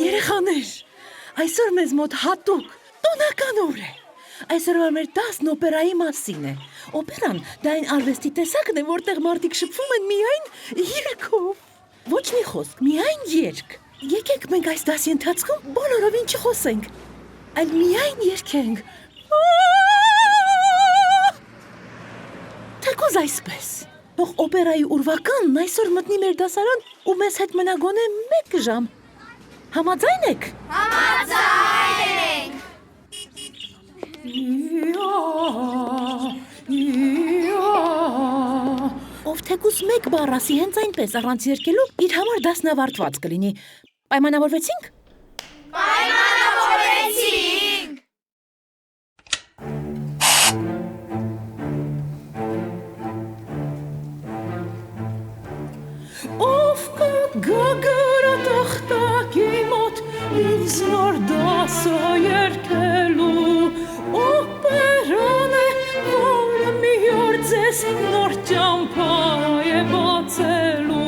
Երեխաներ, այսօր մեզ մոտ հատուկ տոնական օր է։ Այսօրվա մեր դասն օպերայի մասին է։ Օպերան դա այն արվեստի տեսակն է, որտեղ մարդիկ շփվում են միայն երգով։ Ոչ մի խոսք, միայն երգ։ Եկեք մենք այս դասի ընթացքում բոլորովին չխոսենք, այլ միայն երգենք։ Թեկուզ այսպես։ Թող օպերայի ուրվականն այսօր մտնի մեր դասարան ու մեզ հետ մնա գոնե 1 ժամ։ Համաձայն եք։ Ով թեկուզ 1 բառ ասի հենց այնպես առանց երգելու, իր համար դասն ավարտված կլինի։ Պայմանավորվեցինք։ Ով կա գագրա տախտակի մոտ ինձ նոր դասը երգելու, օպերան է, որը մի օր ձեզ նոր ճամփա է բացելու։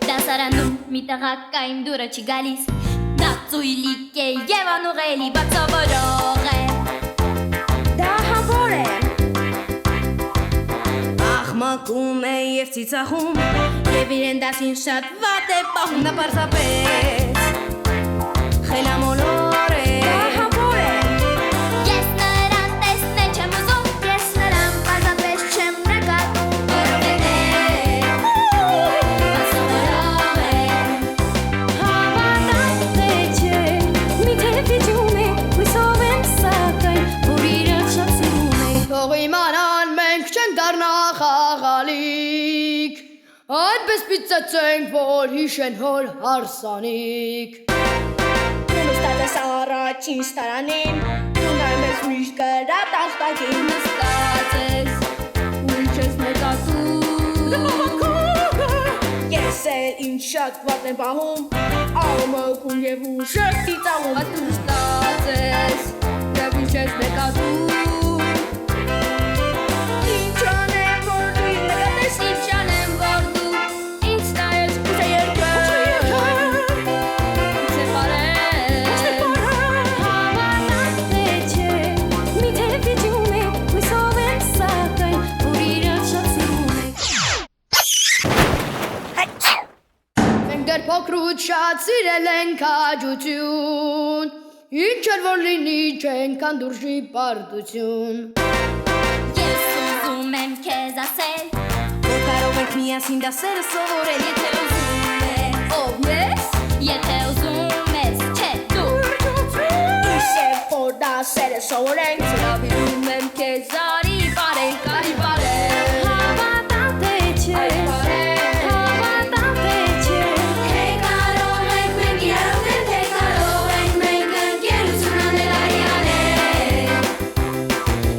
Դասարանում մի տղակային դուրը չի գալիս, դա ծույլիկ է և անուղելի բացավորող է։ Դա հավոր է։ Աղմակում է և ծիծաղում, և իրեն դասին շատ վատ է պահում, նա պարզապես խելամոլոր է։ Դա հավոր է։ Ես նրան տեսնել չեմ ուզում, ես նրան պարզապես չեմ նկատում, որովհետև բացավորող է։ Հավատալ թե չէ, միթե վիճում է, հույսով եմ սակայն, որ իրար շատ սիրում է։ Թող իմանան մենք չենք դառնա խաղալիք, այդպես պիծեցենք, որ հիշեն հոր հարսանիք։ Դու նստած ես առաջին ստարանին, դու նայում ես միշտ կրա տախտակին, Նստած ես, ուրիշ ես նկատում, ես էլ ինձ շատ վատ եմ պահում, աղմկում և ուշը ծիծաղում։ Բայց դու նստած ես, և ինչ ես նկատում, Ինչ անեմ, որ դու ինձ նկատես, ինչ անեմ, որ դու ինձ նայես, ուշը երգեմ։ ինչ է պարել։ Հավատալ թե չէ, միթե վիճում է, հույսով եմ սակայն, որ իրար շատ սիրում է։ Մենք դեռ փոքրուց շատ սիրել ենք հաճություն, ինչ էլ որ լինի չենք անդուրժի պարտություն։ Ես ուզում եմ քեզ ասել, Որ կարող ենք միասին դասերը սովորել, եթե ուզում ես, ով ես, եթե ուզում ես, չէ դու, Իշև որ դասերը սովորենք, հրավիրում եմ քեզ արի բարենք, արի բարենք, հավատալ թե չէ, հավատալ թե չէ, թե կարող ենք մենք իրար օգնել, թե կարող ենք մենք ընկերություն անել, արի անենք,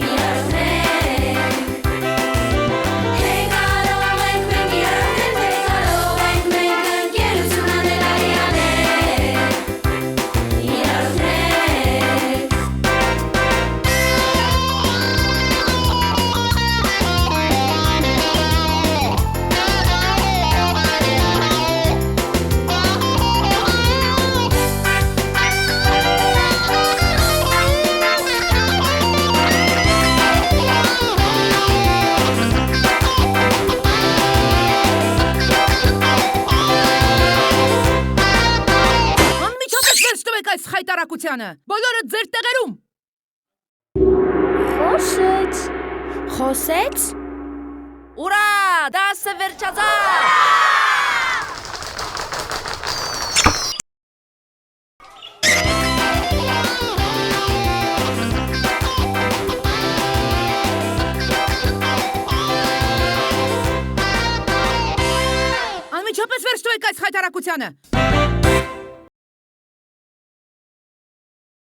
իրար օգնենք, թե կարող ենք մենք իրար օգնել, թե կարող ենք մենք ընկերություն անել, արի անենք, իրար օգնենք։ Անմիջապես վերջ տվեք այս խայտարակությանը։ Բոլորը ձեր տեղերում։ Խոսեց, խոսեց, Ուրա, դասը վերջացավ։ Շեշտվեք այս խայտարակությանը։